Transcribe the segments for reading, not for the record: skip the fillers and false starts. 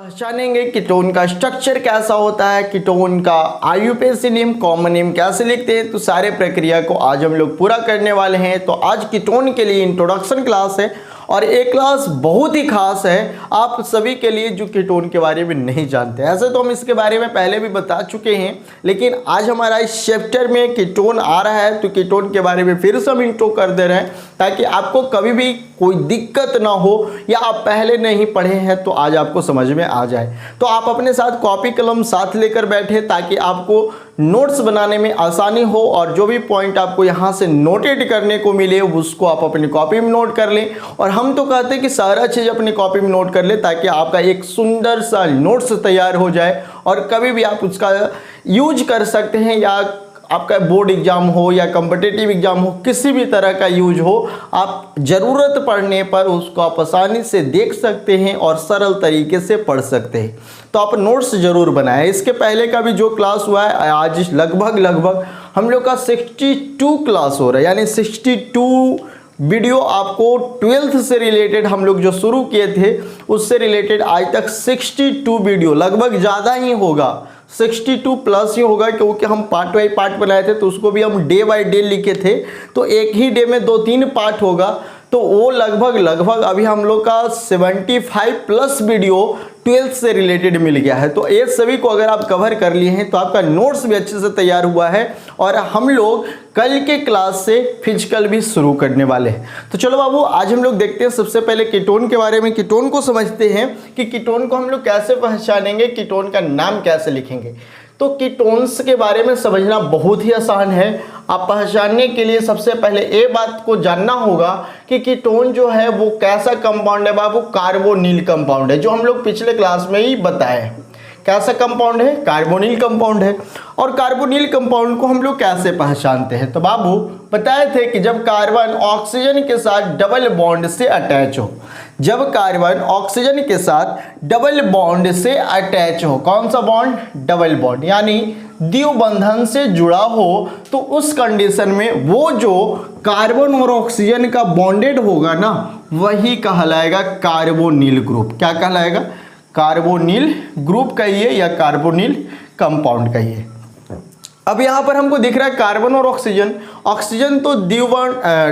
पहचानेंगे कीटोन का स्ट्रक्चर कैसा होता है, कीटोन का आईयूपीएसी नेम, कॉमन नेम कैसे लिखते हैं, तो सारे प्रक्रिया को आज हम लोग पूरा करने वाले हैं। तो आज कीटोन के लिए इंट्रोडक्शन क्लास है और एक क्लास बहुत ही खास है आप सभी के लिए जो कीटोन के बारे में नहीं जानते। ऐसे तो हम इसके बारे में पहले भी बता चुके हैं, लेकिन आज हमारा इस चैप्टर में कीटोन आ रहा है तो कीटोन के बारे में फिर से हम इंट्रो कर दे रहे हैं ताकि आपको कभी भी कोई दिक्कत ना हो या आप पहले नहीं पढ़े हैं तो आज आपको समझ में आ जाए। तो आप अपने साथ कॉपी कलम साथ लेकर बैठे ताकि आपको नोट्स बनाने में आसानी हो और जो भी पॉइंट आपको यहाँ से नोटेट करने को मिले उसको आप अपनी कॉपी में नोट कर लें। और हम तो कहते हैं कि सारा चीज़ अपनी कॉपी में नोट कर ले ताकि आपका एक सुंदर सा नोट्स तैयार हो जाए और कभी भी आप उसका यूज कर सकते हैं, या आपका बोर्ड एग्जाम हो या कॉम्पिटिटिव एग्जाम हो, किसी भी तरह का यूज हो, आप ज़रूरत पड़ने पर उसको आप आसानी से देख सकते हैं और सरल तरीके से पढ़ सकते हैं। तो आप नोट्स ज़रूर बनाएं। इसके पहले का भी जो क्लास हुआ है आज लगभग हम लोग का 62 क्लास हो रहा है, यानी 62 वीडियो आपको 12th से रिलेटेड हम लोग जो शुरू किए थे उससे रिलेटेड आज तक 62 वीडियो, लगभग ज़्यादा ही होगा, 62 प्लस ही होगा, क्योंकि हम पार्ट बाई पार्ट बनाए थे तो उसको भी हम डे बाई डे लिखे थे, तो एक ही डे में 2-3 पार्ट होगा, तो वो लगभग अभी हम लोग का 75 प्लस वीडियो 12th से रिलेटेड मिल गया है। तो ये सभी को अगर आप कवर कर लिए हैं तो आपका नोट्स भी अच्छे से तैयार हुआ है और हम लोग कल के क्लास से फिजिकल भी शुरू करने वाले हैं। तो चलो बाबू, आज हम लोग देखते हैं सबसे पहले कीटोन के बारे में। कीटोन को समझते हैं कि कीटोन को हम लोग कैसे पहचानेंगे, कीटोन का नाम कैसे लिखेंगे। तो कीटोन्स के बारे में समझना बहुत ही आसान है। आप पहचानने के लिए सबसे पहले ये बात को जानना होगा कि कीटोन जो है वो कैसा कंपाउंड है बाबू, कार्बोनिल कंपाउंड है, जो हम लोग पिछले क्लास में ही बताए हैं। कैसा कंपाउंड है? कार्बोनिल कंपाउंड है। और कार्बोनिल कंपाउंड को हम लोग कैसे पहचानते हैं? तो बाबू बताए थे कि जब कार्बन ऑक्सीजन के साथ डबल बॉन्ड से अटैच हो, जब कार्बन ऑक्सीजन के साथ डबल बॉन्ड से अटैच हो, कौन सा बॉन्ड? डबल बॉन्ड, यानी द्विबंधन से जुड़ा हो, तो उस कंडीशन में वो जो कार्बन और ऑक्सीजन का बॉन्डेड होगा ना, वही कहलाएगा कार्बोनिल ग्रुप। क्या कहलाएगा? कार्बोनिल ग्रुप कहिए या कार्बोनिल कंपाउंड कहिए। अब यहाँ पर हमको दिख रहा है कार्बन और ऑक्सीजन तो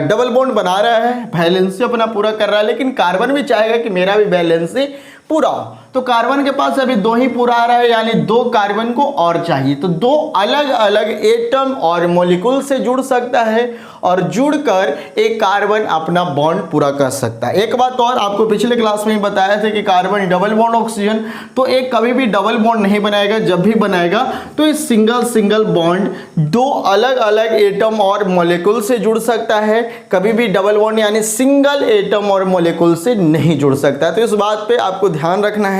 डबल बॉन्ड बना रहा है, वैलेंसी अपना पूरा कर रहा है, लेकिन कार्बन भी चाहेगा कि मेरा भी वैलेंसी पूरा हो। तो कार्बन के पास अभी 2 ही पूरा आ रहा है, यानी 2 कार्बन को और चाहिए। तो 2 अलग अलग एटम और मॉलिक्यूल से जुड़ सकता है और जुड़कर एक कार्बन अपना बॉन्ड पूरा कर सकता है। एक बात और आपको पिछले क्लास में ही बताया था कि कार्बन डबल बॉन्ड ऑक्सीजन, तो एक कभी भी डबल बॉन्ड नहीं बनाएगा, जब भी बनाएगा तो इस सिंगल बॉन्ड 2 अलग अलग एटम और मॉलिक्यूल से जुड़ सकता है। कभी भी डबल बॉन्ड यानी सिंगल एटम और मॉलिक्यूल से नहीं जुड़ सकता है। तो इस बात पे आपको ध्यान रखना है,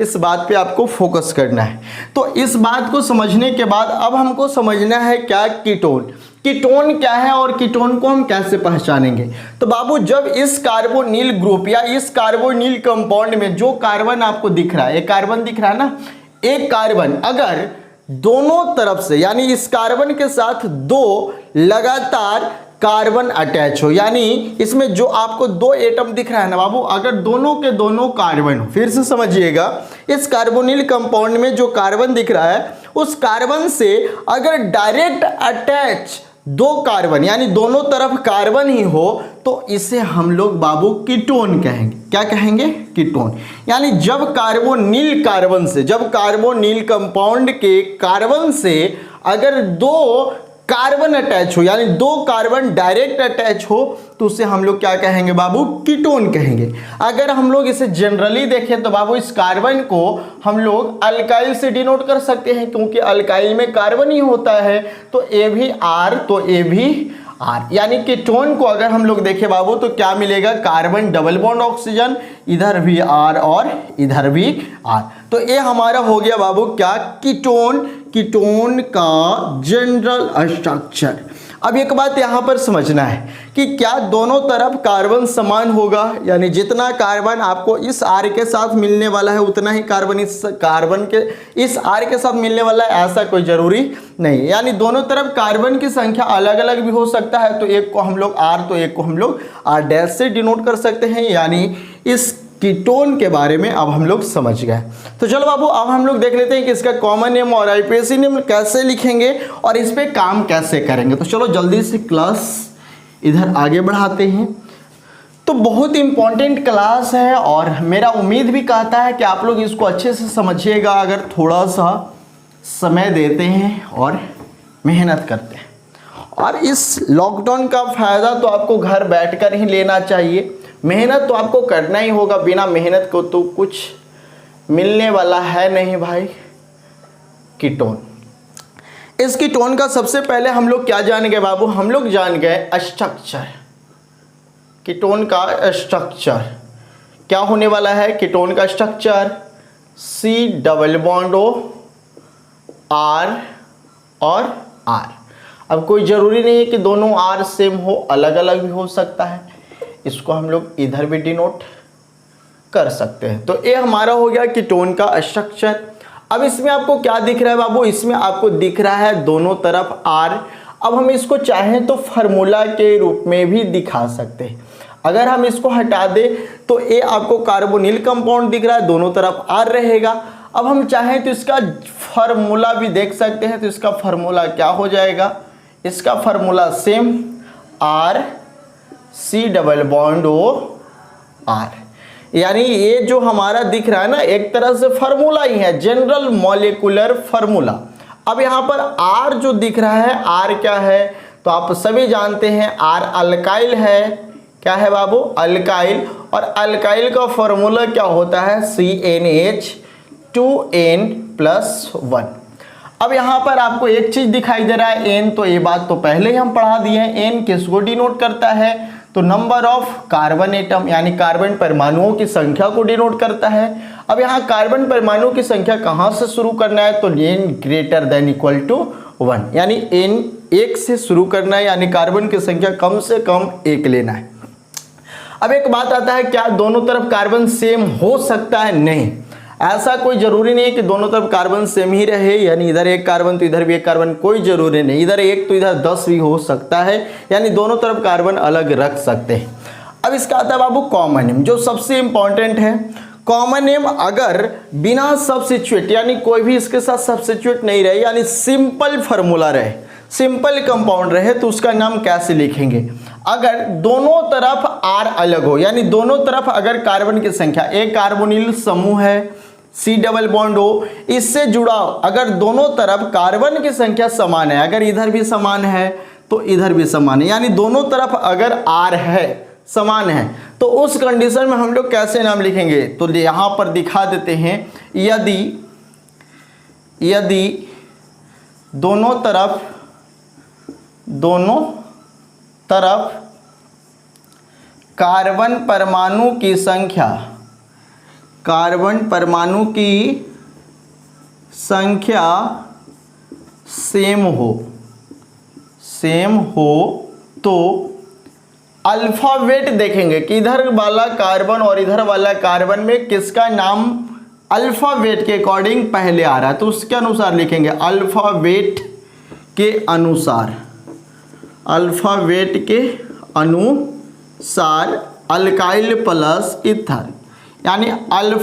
इस बात पे आपको फोकस करना है। तो इस बात को समझने के बाद अब हमको समझना है क्या कीटोन, कीटोन क्या है और कीटोन को हम कैसे पहचानेंगे। तो बाबू जब इस कार्बोनिल ग्रुप या इस कार्बोनिल कंपाउंड में जो कार्बन आपको दिख रहा है, एक कार्बन दिख रहा है ना, एक कार्बन अगर दोनों तरफ से, यानी इस कार्बन के साथ 2 लगातार कार्बन अटैच हो, यानी इसमें जो आपको 2 एटम दिख रहा है ना बाबू, अगर दोनों के दोनों कार्बन हो, फिर से समझिएगा, इस कार्बोनिल कंपाउंड में जो कार्बन दिख रहा है उस कार्बन से अगर डायरेक्ट अटैच 2 कार्बन, यानी दोनों तरफ कार्बन ही हो, तो इसे हम लोग बाबू कीटोन कहेंगे। क्या कहेंगे? कीटोन। यानी जब कार्बोनिल कार्बन से, जब कार्बोनिल कंपाउंड के कार्बन से अगर 2 कार्बन अटैच हो, यानी 2 कार्बन डायरेक्ट अटैच हो, तो उसे हम लोग क्या कहेंगे बाबू? कीटोन कहेंगे। अगर हम लोग इसे जनरली देखें तो बाबू इस कार्बन को हम लोग अल्काइल से डिनोट कर सकते हैं, क्योंकि अल्काइल में कार्बन ही होता है, तो ए भी आर, तो ए भी आर, यानी कीटोन को अगर हम लोग देखें बाबू तो क्या मिलेगा? कार्बन डबल बॉन्ड ऑक्सीजन, इधर भी आर और इधर भी आर। तो ये हमारा हो गया बाबू क्या? कीटोन, कीटोन का जनरल स्ट्रक्चर। अब एक बात यहाँ पर समझना है कि क्या दोनों तरफ कार्बन समान होगा, यानी जितना कार्बन आपको इस आर के साथ मिलने वाला है उतना ही कार्बन इस आर के साथ मिलने वाला है, ऐसा कोई जरूरी नहीं। यानी दोनों तरफ कार्बन की संख्या अलग अलग भी हो सकता है, तो एक को हम लोग आर, तो एक को हम लोग आर डैश से डिनोट कर सकते हैं। यानी इस कीटोन के बारे में अब हम लोग समझ गए। तो चलो बाबू अब हम लोग देख लेते हैं कि इसका कॉमन नेम और आईयूपीएसी नेम कैसे लिखेंगे और इस पे काम कैसे करेंगे। तो चलो जल्दी से क्लास इधर आगे बढ़ाते हैं। तो बहुत इंपॉर्टेंट क्लास है और मेरा उम्मीद भी कहता है कि आप लोग इसको अच्छे से समझिएगा अगर थोड़ा सा समय देते हैं और मेहनत करते हैं। और इस लॉकडाउन का फ़ायदा तो आपको घर बैठकर ही लेना चाहिए। मेहनत तो आपको करना ही होगा, बिना मेहनत को तो कुछ मिलने वाला है नहीं भाई। कीटोन, इस कीटोन का सबसे पहले हम लोग क्या जान गए बाबू, हम लोग जान गए स्ट्रक्चर। कीटोन का स्ट्रक्चर क्या होने वाला है, कीटोन का structure C double bond O R और R। अब कोई ज़रूरी नहीं है कि दोनों R सेम हो, अलग अलग भी हो सकता है। इसको हम लोग इधर भी डिनोट कर सकते हैं। तो ये हमारा हो गया कीटोन का स्ट्रक्चर। अब इसमें आपको क्या दिख रहा है बाबू, इसमें आपको दिख रहा है दोनों तरफ R। अब हम इसको चाहें तो फार्मूला के रूप में भी दिखा सकते हैं। अगर हम इसको हटा दें तो ये आपको कार्बोनिल कंपाउंड दिख रहा है, दोनों तरफ R रहेगा। अब हम चाहें तो इसका फार्मूला भी देख सकते हैं। तो इसका फार्मूला क्या हो जाएगा, इसका formula same R C double bond O R। यानी ये जो हमारा दिख रहा है ना, एक तरह से फार्मूला ही है, जनरल मॉलिक्यूलर फार्मूला। अब यहाँ पर R जो दिख रहा है, R क्या है तो आप सभी जानते हैं R अल्काइल है। क्या है बाबू, अल्काइल। और अल्काइल का फार्मूला क्या होता है, CnH2n+1। अब यहाँ पर आपको एक चीज दिखाई दे रहा है n, तो ये बात तो पहले ही हम पढ़ा दिए हैं। n किसको डिनोट करता है, तो नंबर ऑफ कार्बन एटम यानी कार्बन परमाणुओं की संख्या को डिनोट करता है। अब यहाँ कार्बन परमाणु की संख्या कहाँ से शुरू करना है, तो n greater than equal to 1, यानी n 1 से शुरू करना है, यानी कार्बन की संख्या कम से कम 1 लेना है। अब एक बात आता है, क्या दोनों तरफ कार्बन सेम हो सकता है, नहीं, ऐसा कोई जरूरी नहीं है कि दोनों तरफ कार्बन सेम ही रहे, यानी इधर एक कार्बन तो इधर भी एक कार्बन, कोई जरूरी नहीं। इधर एक तो इधर 10 भी हो सकता है, यानी दोनों तरफ कार्बन अलग रख सकते हैं। अब इसका आता है बाबू कॉमन नेम, जो सबसे इंपॉर्टेंट है। कॉमन नेम अगर बिना सब्स्टिट्यूट यानी कोई भी इसके साथ सब्स्टिट्यूट नहीं रहे, यानी सिंपल फार्मूला रहे, सिंपल कंपाउंड रहे, तो उसका नाम कैसे लिखेंगे। अगर दोनों तरफ R अलग हो, यानी दोनों तरफ अगर कार्बन की संख्या, एक कार्बोनिल समूह है C डबल बॉन्ड O, इससे जुड़ा अगर दोनों तरफ कार्बन की संख्या समान है, अगर इधर भी समान है तो इधर भी समान है, यानी दोनों तरफ अगर R है, समान है, तो उस कंडीशन में हम लोग कैसे नाम लिखेंगे, तो यहाँ पर दिखा देते हैं। यदि दोनों तरफ कार्बन परमाणु की संख्या सेम हो तो अल्फाबेट देखेंगे कि इधर वाला कार्बन और इधर वाला कार्बन में किसका नाम अल्फाबेट के अकॉर्डिंग पहले आ रहा है, तो उसके अनुसार लिखेंगे। अल्फाबेट के अनुसार अल्काइल प्लस ईथर, यानी अल्काइल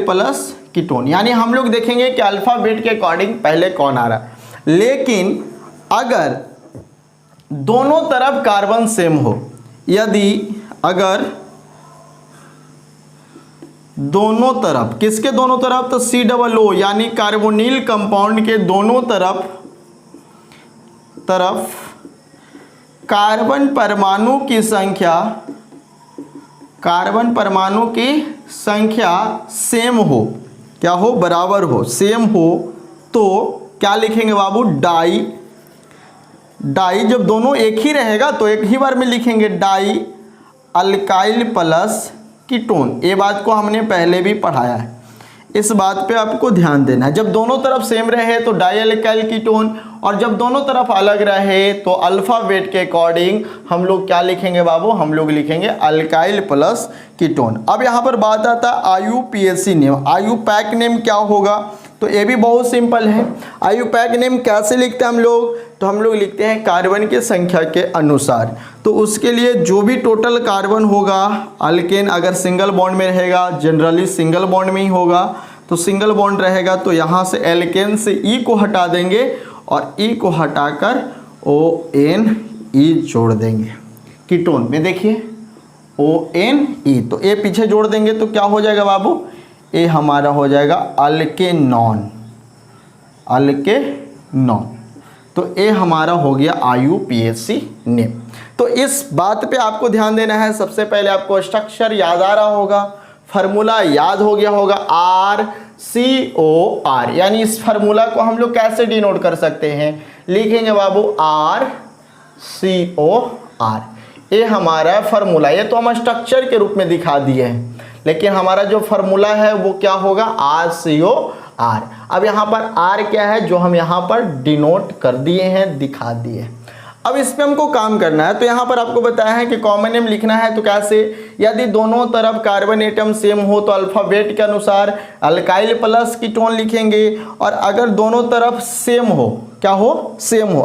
प्लस कीटोन, यानी हम लोग देखेंगे कि अल्फाबेट के अकॉर्डिंग पहले कौन आ रहा है। लेकिन अगर दोनों तरफ कार्बन सेम हो, अगर दोनों तरफ, किसके दोनों तरफ, तो C डबल O यानी कार्बोनिल कंपाउंड के दोनों तरफ कार्बन परमाणु की संख्या सेम हो, क्या हो, बराबर हो, सेम हो, तो क्या लिखेंगे बाबू, डाई जब दोनों एक ही रहेगा तो एक ही बार में लिखेंगे, डाई अल्काइल प्लस कीटोन। ये बात को हमने पहले भी पढ़ाया है, इस बात पे आपको ध्यान देना है। जब दोनों तरफ सेम रहे तो डाई अल्काइल कीटोन, और जब दोनों तरफ अलग रहे तो अल्फाबेट के अकॉर्डिंग हम लोग क्या लिखेंगे बाबू, हम लोग लिखेंगे अल्काइल प्लस कीटोन। अब यहाँ पर बात आता है आईयूपीएसी नेम। आईयूपैक नेम क्या होगा, तो ये भी बहुत सिंपल है। IUPAC नेम कैसे लिखते हैं हम लोग, तो हम लोग लिखते हैं कार्बन की संख्या के अनुसार। तो उसके लिए जो भी टोटल कार्बन होगा, अल्केन अगर सिंगल बॉन्ड में रहेगा, जनरली सिंगल बॉन्ड में ही होगा, तो सिंगल बॉन्ड रहेगा तो यहाँ से एल्केन से E को हटा देंगे और E को हटाकर ONE जोड़ देंगे। कीटोन में देखिए ONE, तो ए पीछे जोड़ देंगे तो क्या हो जाएगा बाबू, ए हमारा हो जाएगा अल्केनॉन, अल्केनॉन। तो ए हमारा हो गया IUPAC नेम। तो इस बात पे आपको ध्यान देना है, सबसे पहले आपको स्ट्रक्चर याद आ रहा होगा, फार्मूला याद हो गया होगा RCOR, यानी इस फार्मूला को हम लोग कैसे डिनोट कर सकते हैं, लिखेंगे बाबू RCOR। ये हमारा फार्मूला, ये तो हम स्ट्रक्चर के रूप में दिखा दिए हैं, लेकिन हमारा जो फार्मूला है वो क्या होगा, RCOR। अब यहाँ पर R क्या है, जो हम यहाँ पर डिनोट कर दिए हैं, दिखा दिए। अब इस पे हमको काम करना है। तो यहाँ पर आपको बताया है कि कॉमन नेम लिखना है तो कैसे, यदि दोनों तरफ कार्बन एटम सेम हो तो अल्फाबेट के अनुसार अल्काइल प्लस कीटोन लिखेंगे, और अगर दोनों तरफ सेम हो, क्या हो, सेम हो,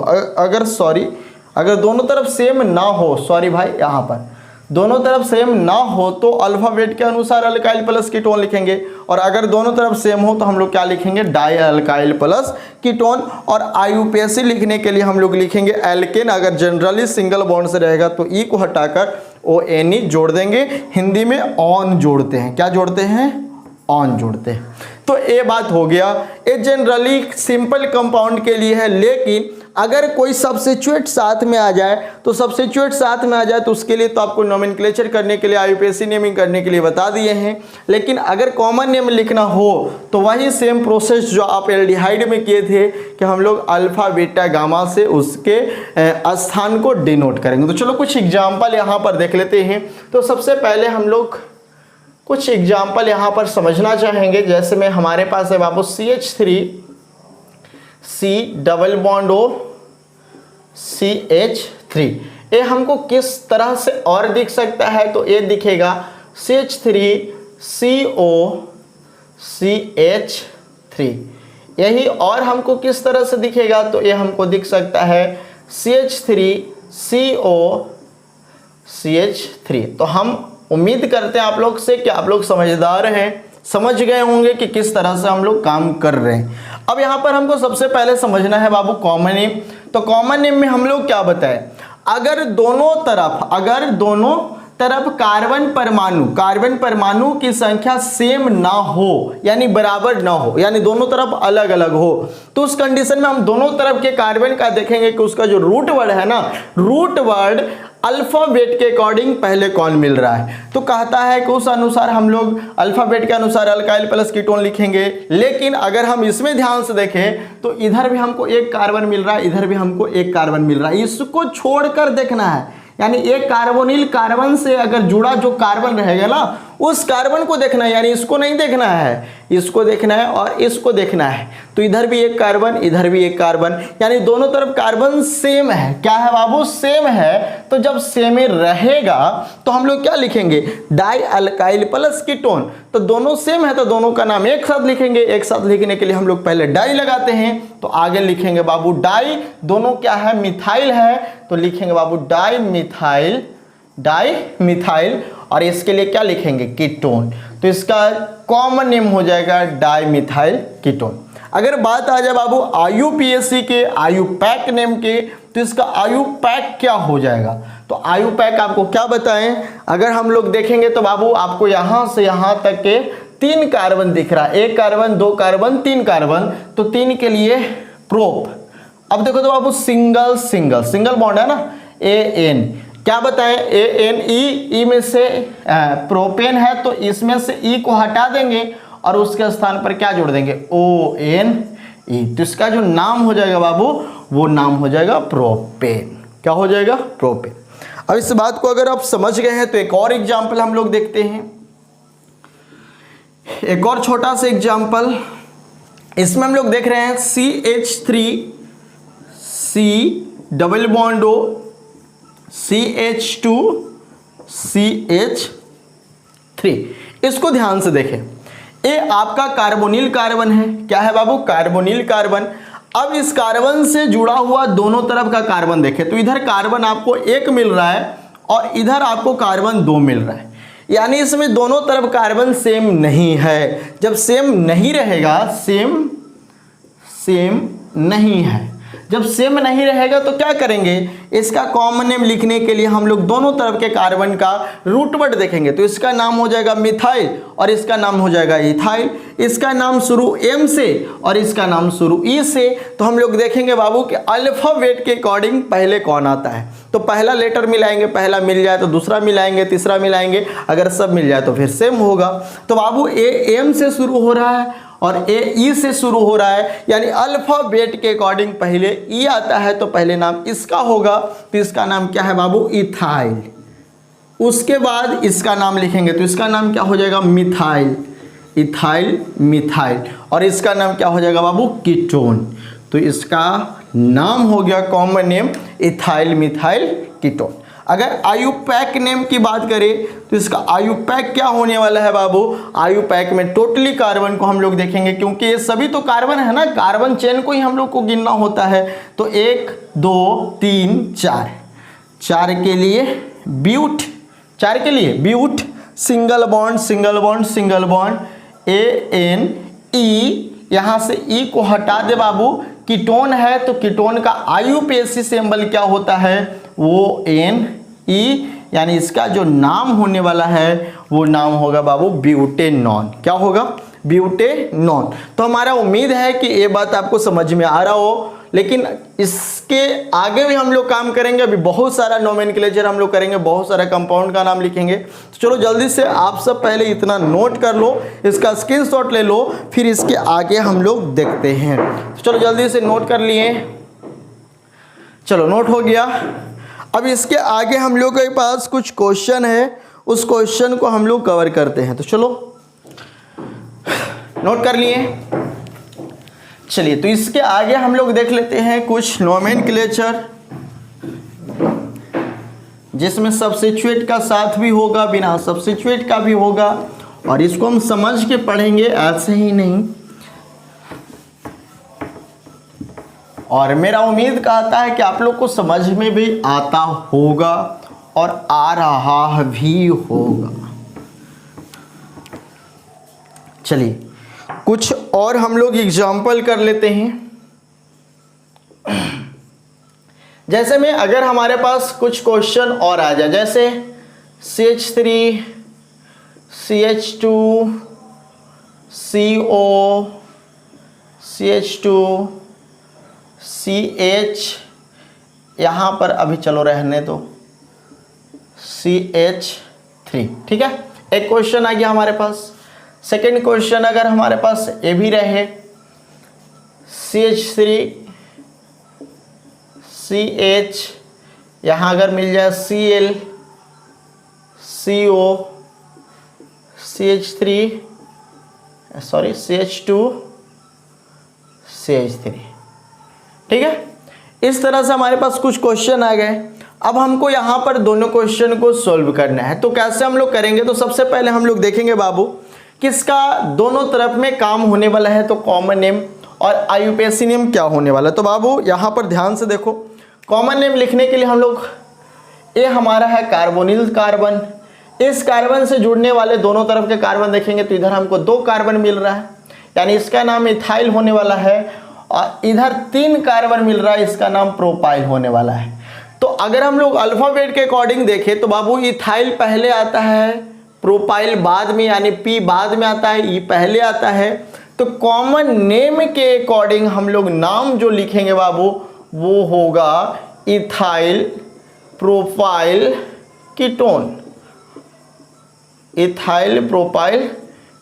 अगर दोनों तरफ सेम ना हो, सॉरी भाई, यहाँ पर दोनों तरफ सेम ना हो तो अल्फाबेट के अनुसार अल्काइल प्लस कीटोन लिखेंगे, और अगर दोनों तरफ सेम हो तो हम लोग क्या लिखेंगे, डाई अल्काइल प्लस कीटोन। और IUPAC लिखने के लिए हम लोग लिखेंगे एल्केन, अगर जनरली सिंगल बॉन्ड से रहेगा तो E को हटाकर ONE जोड़ देंगे। हिंदी में ऑन जोड़ते हैं, क्या जोड़ते हैं, ऑन जोड़ते हैं। तो ये बात हो गया, ये जनरली सिंपल कंपाउंड के लिए है, लेकिन अगर कोई सब्स्टिट्यूट साथ में आ जाए तो उसके लिए तो आपको नोमेनक्लेचर करने के लिए, IUPAC नेमिंग करने के लिए बता दिए हैं। लेकिन अगर कॉमन नेम लिखना हो तो वही सेम प्रोसेस जो आप एल्डिहाइड में किए थे कि हम लोग अल्फा बीटा गामा से उसके स्थान को डिनोट करेंगे। तो चलो कुछ एग्जाम्पल यहाँ पर देख लेते हैं। तो सबसे पहले हम लोग कुछ एग्जाम्पल यहाँ पर समझना चाहेंगे। जैसे में हमारे पास है बाबू CH3 C double bond O CH3, ये हमको किस तरह से और दिख सकता है, तो ये दिखेगा CH3 CO CH3। यही और हमको किस तरह से दिखेगा, तो ये हमको दिख सकता है CH3 CO CH3। तो हम उम्मीद करते हैं आप लोग से कि आप लोग समझदार हैं, समझ गए होंगे कि किस तरह से हम लोग काम कर रहे हैं। अब यहाँ पर हमको सबसे पहले समझना है बाबू कॉमन नेम। तो कॉमन नेम में हम लोग क्या बताएं, अगर दोनों तरफ कार्बन परमाणु की संख्या सेम ना हो, यानी बराबर ना हो, यानी दोनों तरफ अलग अलग हो, तो उस कंडीशन में हम दोनों तरफ के कार्बन का देखेंगे कि उसका जो रूट वर्ड है ना, रूट वर्ड अल्फाबेट के अकॉर्डिंग पहले कौन मिल रहा है। तो कहता है कि उस अनुसार हम लोग अल्फाबेट के अनुसार अल्काइल प्लस कीटोन लिखेंगे। लेकिन अगर हम इसमें ध्यान से देखें तो इधर भी हमको एक कार्बन मिल रहा है, इधर भी हमको एक कार्बन मिल रहा है, इसको छोड़कर देखना है। यानी एक कार्बोनिल कार्बन से अगर जुड़ा जो कार्बन रहेगा ना, उस कार्बन को देखना है, यानी इसको नहीं देखना है, इसको देखना है और इसको देखना है। तो इधर भी एक कार्बन, इधर भी एक कार्बन, यानी दोनों तरफ कार्बन सेम है। क्या है बाबू, सेम है। तो जब सेम रहेगा तो हम लोग क्या लिखेंगे, डाई अल्काइल प्लस कीटोन। तो दोनों सेम है तो दोनों का नाम एक साथ लिखेंगे। एक साथ लिखने के लिए हम लोग पहले डाई लगाते हैं, तो आगे लिखेंगे बाबू डाई, दोनों क्या है, मिथाइल है, तो लिखेंगे बाबू डाई मिथाइल, और इसके लिए क्या लिखेंगे, कीटोन। तो इसका कॉमन नेम हो जाएगा डाई मिथाइल कीटोन। अगर बात आ जाए बाबू IUPAC के, IUPAC नेम के, तो इसका IUPAC क्या हो जाएगा। तो IUPAC आपको क्या बताएं, अगर हम लोग देखेंगे तो बाबू आपको यहां से यहां तक के 3 कार्बन दिख रहा है, 1 कार्बन 2 कार्बन 3 कार्बन, तो 3 के लिए प्रोप। अब देखो तो बाबू सिंगल बॉन्ड है ना, AN, क्या बताएं, ANE, में से प्रोपेन है तो इसमें से E को हटा देंगे और उसके स्थान पर क्या जोड़ देंगे, ONE। तो इसका जो नाम हो जाएगा बाबू, वो नाम हो जाएगा प्रोपेन। क्या हो जाएगा, प्रोपेन। अब इस बात को अगर आप समझ गए हैं तो एक और एग्जाम्पल हम लोग देखते हैं, एक और छोटा सा एग्जाम्पल। इसमें हम लोग देख रहे हैं CH3 C double bond O CH2 CH3। इसको ध्यान से देखें, ए आपका कार्बोनिल कार्बन है। क्या है बाबू? Carbonyl carbon. अब इस कार्बन से जुड़ा हुआ दोनों तरफ का कार्बन देखें तो इधर कार्बन आपको 1 मिल रहा है और इधर आपको कार्बन 2 मिल रहा है, यानी इसमें दोनों तरफ कार्बन सेम नहीं है। जब सेम नहीं रहेगा, सेम नहीं है, जब सेम नहीं रहेगा तो क्या करेंगे, इसका कॉमन नेम लिखने के लिए हम लोग दोनों तरफ के कार्बन का रूट वर्ड देखेंगे। तो इसका नाम हो जाएगा मिथाइल और इसका नाम हो जाएगा इथाइल। इसका नाम शुरू एम से और इसका नाम शुरू ई से। तो हम लोग देखेंगे बाबू कि अल्फाबेट के अकॉर्डिंग पहले कौन आता है। तो पहला लेटर मिलाएंगे, पहला मिल जाए तो दूसरा मिलाएंगे, तीसरा मिलाएंगे, अगर सब मिल जाए तो फिर सेम होगा। तो बाबू ए एम से शुरू हो रहा है और ए ई से शुरू हो रहा है, यानी अल्फाबेट के अकॉर्डिंग पहले ई आता है तो पहले नाम इसका होगा। तो इसका नाम क्या है बाबू? इथाइल। उसके बाद इसका नाम लिखेंगे तो इसका नाम क्या हो जाएगा? मिथाइल। Ethyl, methyl. और इसका नाम क्या हो जाएगा बाबू? कीटोन। तो इसका नाम हो गया common name ethyl methyl ketone. अगर आयुपैक नेम की बात करें तो इसका आयुपैक क्या होने वाला है बाबू? आयुपैक में टोटली कार्बन को हम लोग देखेंगे, क्योंकि ये सभी तो कार्बन है ना, कार्बन चेन को ही हम लोग को गिनना होता है। तो 1 2 3 4, 4 के लिए ब्यूट, 4 के लिए but, single bond single bond single bond, ANE, यहाँ से ई को हटा दे बाबू। कीटोन है तो कीटोन का आयुपेसी सिंबल क्या होता है? वो NE, यानी इसका जो नाम होने वाला है वो नाम होगा बाबू ब्यूटेनॉन। क्या होगा? ब्यूटेनॉन। तो हमारा उम्मीद है कि ये बात आपको समझ में आ रहा हो, लेकिन इसके आगे भी हम लोग काम करेंगे। अभी बहुत सारा नोमेनक्लेचर हम लोग करेंगे, बहुत सारा कंपाउंड का नाम लिखेंगे। तो चलो जल्दी से आप सब पहले इतना नोट कर लो, इसका स्क्रीनशॉट ले लो, फिर इसके आगे हम लोग देखते हैं। तो चलो जल्दी से नोट कर लिए, चलो नोट हो गया। अब इसके आगे हम लोग के पास कुछ क्वेश्चन है, उस क्वेश्चन को हम लोग कवर करते हैं। तो चलो नोट कर लिए। चलिए तो इसके आगे हम लोग देख लेते हैं कुछ नोमेनक्लेचर, जिसमें सब्स्टिट्यूट का साथ भी होगा, बिना सब्स्टिट्यूट का भी होगा, और इसको हम समझ के पढ़ेंगे, ऐसे ही नहीं। और मेरा उम्मीद कहता है कि आप लोग को समझ में भी आता होगा और आ रहा भी होगा। चलिए कुछ और हम लोग एग्जाम्पल कर लेते हैं। जैसे में अगर हमारे पास कुछ क्वेश्चन और आ जाए, जैसे CH3 CH2 CO CH2 CH, यहाँ पर अभी चलो रहने दो, CH3, ठीक है। एक क्वेश्चन आ गया हमारे पास। सेकेंड क्वेश्चन अगर हमारे पास ये भी रहे, CH3 CH, यहाँ अगर मिल जाए Cl CO CH3 sorry CH2 CH3, ठीक है। इस तरह से हमारे पास कुछ क्वेश्चन आ गए। अब हमको यहाँ पर दोनों क्वेश्चन को सॉल्व करना है। तो कैसे हम लोग करेंगे? तो सबसे पहले हम लोग देखेंगे बाबू किसका दोनों तरफ में काम होने वाला है, तो कॉमन नेम और आयुपेसी नेम क्या होने वाला है। तो बाबू यहाँ पर ध्यान से देखो, कॉमन नेम लिखने के लिए हम लोग, ये हमारा है कार्बोनिल कार्बन, इस कार्बन से जुड़ने वाले दोनों तरफ के कार्बन देखेंगे तो इधर हमको 2 कार्बन मिल रहा है, यानी इसका नाम इथाइल होने वाला है, और इधर 3 कार्बन मिल रहा है, इसका नाम प्रोपाइल होने वाला है। तो अगर हम लोग अल्फाबेट के अकॉर्डिंग देखें तो बाबू इथाइल पहले आता है, प्रोपाइल बाद में, यानी P बाद में आता है, E पहले आता है। तो कॉमन नेम के अकॉर्डिंग हम लोग नाम जो लिखेंगे बाबू वो होगा ethyl propyl ketone, ethyl propyl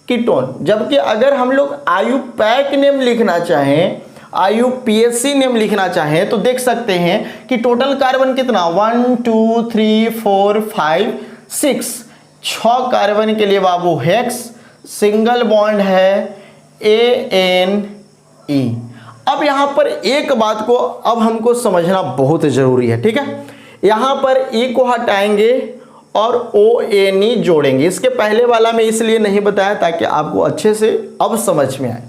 ketone. जबकि अगर हम लोग आयुपैक नेम लिखना चाहें, आयुपीएसी नेम लिखना चाहें तो देख सकते हैं कि टोटल कार्बन कितना 1 2 3 4 5 6, 6 कार्बन के लिए बाबू हेक्स, सिंगल बॉन्ड है ANE। अब यहाँ पर एक बात को अब हमको समझना बहुत ज़रूरी है, ठीक है। यहाँ पर E को हटाएंगे और ONE जोड़ेंगे। इसके पहले वाला मैं इसलिए नहीं बताया ताकि आपको अच्छे से अब समझ में आए।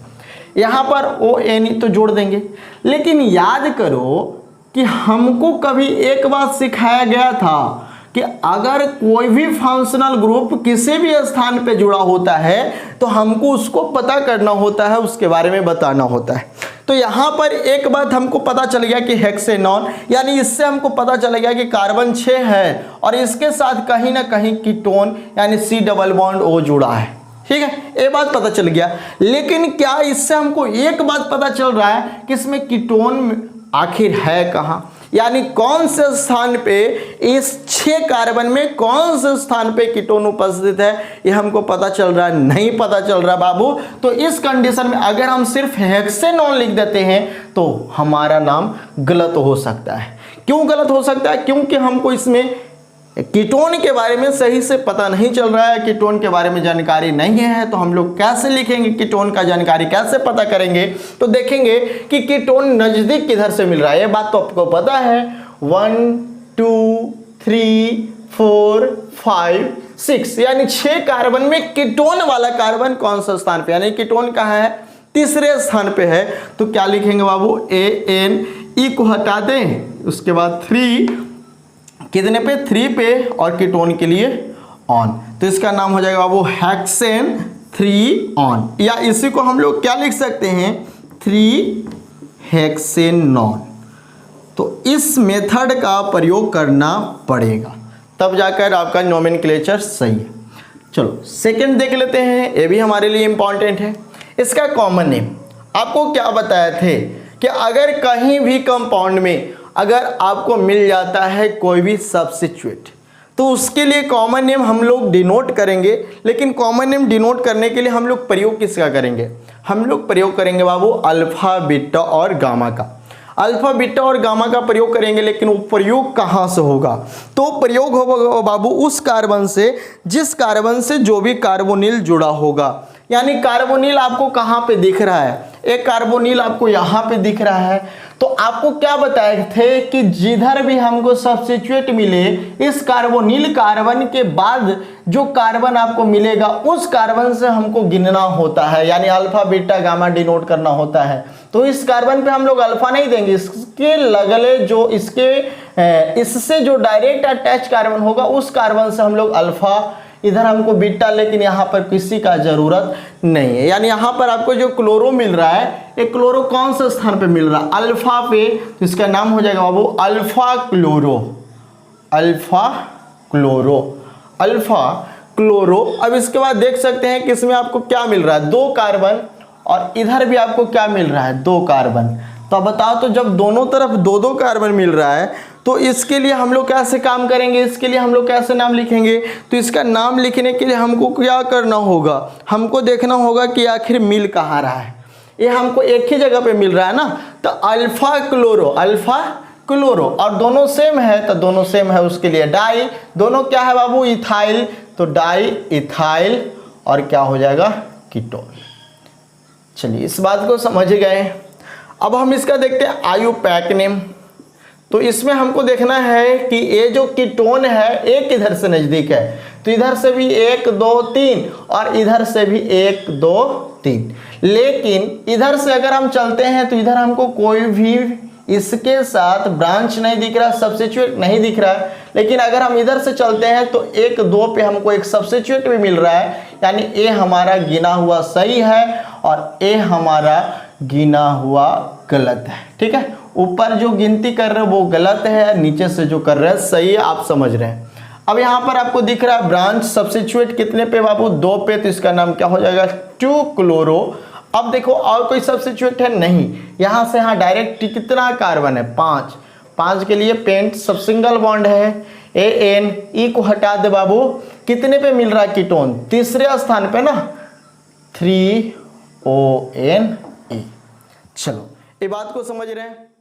यहाँ पर ONE तो जोड़ देंगे, लेकिन याद करो कि हमको कभी एक बात सिखाया गया था कि अगर कोई भी फंक्शनल ग्रुप किसी भी स्थान पे जुड़ा होता है तो हमको उसको पता करना होता है, उसके बारे में बताना होता है। तो यहाँ पर एक बात हमको पता चल गया कि हेक्सेनॉन, यानी इससे हमको पता चल गया कि कार्बन 6 है और इसके साथ कहीं ना कहीं कीटोन यानी C डबल बॉन्ड O जुड़ा है। ठीक है, ये बात पता चल गया। लेकिन क्या इससे हमको एक बात पता चल रहा है कि इसमें कीटोन आखिर है कहाँ, यानी कौन से स्थान पे, इस 6 कार्बन में कौन से स्थान पे कीटोन उपस्थित है, ये हमको पता चल रहा है? नहीं पता चल रहा बाबू। तो इस कंडीशन में अगर हम सिर्फ हेक्सेनॉन लिख देते हैं तो हमारा नाम गलत हो सकता है। क्यों गलत हो सकता है? क्योंकि हमको इसमें कीटोन के बारे में सही से पता नहीं चल रहा है, कीटोन के बारे में जानकारी नहीं है। तो हम लोग कैसे लिखेंगे, कीटोन का जानकारी कैसे पता करेंगे? तो देखेंगे कि कीटोन नजदीक किधर से मिल रहा है। ये बात तो आपको पता है, 1 2 3 4 5 6 यानी 6 कार्बन में कीटोन वाला कार्बन कौन सा स्थान पे, यानी कीटोन कहाँ है? तीसरे स्थान पे है। तो क्या लिखेंगे बाबू? ANE को हटा दें, उसके बाद 3 कितने पे? 3 पे, और कीटोन के लिए ऑन, तो इसका नाम हो जाएगा बाबू हेक्सेन 3 ऑन, या इसी को हम लोग क्या लिख सकते हैं? 3 हेक्सेनॉन। तो इस मेथड का प्रयोग करना पड़ेगा, तब जाकर आपका नोमेनक्लेचर सही है। चलो सेकंड देख लेते हैं, ये भी हमारे लिए इंपॉर्टेंट है। इसका कॉमन नेम आपको क्या बताए थे कि अगर कहीं भी कंपाउंड में अगर आपको मिल जाता है कोई भी सब्स्टिट्यूट तो उसके लिए कॉमन नेम हम लोग डिनोट करेंगे। लेकिन कॉमन नेम डिनोट करने के लिए हम लोग प्रयोग किसका करेंगे? हम लोग प्रयोग करेंगे बाबू अल्फा बीटा और गामा का। अल्फा बीटा और गामा का प्रयोग करेंगे, लेकिन वो प्रयोग कहाँ से होगा? तो प्रयोग होगा बाबू उस कार्बन से जिस कार्बन से जो भी कार्बोनिल जुड़ा होगा। यानी कार्बोनिल आपको कहाँ पे दिख रहा है? एक कार्बोनिल आपको यहाँ पे दिख रहा है। तो आपको क्या बताए थे कि जिधर भी हमको सब्स्टिट्यूट मिले, इस कार्बोनिल कार्बन के बाद जो कार्बन आपको मिलेगा उस कार्बन से हमको गिनना होता है, यानी अल्फा बीटा गामा डिनोट करना होता है। तो इस कार्बन पे हम लोग अल्फा नहीं देंगे, इसके लगले जो इससे जो डायरेक्ट अटैच कार्बन होगा उस कार्बन से हम लोग अल्फा, इधर हमको बीटा, लेकिन यहाँ पर किसी का जरूरत नहीं है। यानी यहाँ पर आपको जो क्लोरो मिल रहा है, ये क्लोरो कौन से स्थान पे मिल रहा है? अल्फा पे, तो इसका नाम हो जाएगा बाबू alpha chloro. Alpha chloro, alpha chloro. अब इसके बाद देख सकते हैं कि इसमें आपको क्या मिल रहा है? 2 कार्बन, और इधर भी आपको क्या मिल रहा है? 2 कार्बन। तो बताओ, तो जब दोनों तरफ 2-2 कार्बन मिल रहा है तो इसके लिए हम लोग कैसे काम करेंगे? इसके लिए हम लोग कैसे नाम लिखेंगे? तो इसका नाम लिखने के लिए हमको क्या करना होगा? हमको देखना होगा कि आखिर मिल कहाँ रहा है। ये हमको एक ही जगह पे मिल रहा है ना, तो अल्फा क्लोरो, अल्फा क्लोरो, और दोनों सेम है तो दोनों सेम है, उसके लिए डाई, दोनों क्या है बाबू? इथाइल, तो डाई इथाइल, और क्या हो जाएगा? कीटोन। चलिए इस बात को समझ गए। अब हम इसका देखते हैं आयुपैक नेम। तो इसमें हमको देखना है कि ये जो कीटोन है एक इधर से नजदीक है, तो इधर से भी 1 2 3 और इधर से भी 1 2 3। लेकिन इधर से अगर हम चलते हैं तो इधर हमको कोई भी इसके साथ ब्रांच नहीं दिख रहा, सब्स्टिट्यूट नहीं दिख रहा है। लेकिन अगर हम इधर से चलते हैं तो 1 2 पे हमको एक सब्स्टिट्यूट भी मिल रहा है, यानी ए हमारा गिना हुआ सही है और ए हमारा गिना हुआ गलत है। ठीक है, ऊपर जो गिनती कर रहे हैं वो गलत है, नीचे से जो कर रहे हैं सही है, आप समझ रहे हैं। अब यहाँ पर आपको दिख रहा है ब्रांच सब्स्टिट्यूट कितने पे बाबू? 2 पे, तो इसका नाम क्या हो जाएगा? 2 क्लोरो। अब देखो और कोई सब्स्टिट्यूट है नहीं, यहाँ से यहाँ डायरेक्ट कितना कार्बन है? 5। 5 के लिए पेंट सब सिंगल बॉन्ड है। ANE को हटा दे बाबू, कितने पे मिल रहा है कीटोन? तीसरे स्थान पे ना, 3ONE। चलो ये बात को समझ रहे हैं।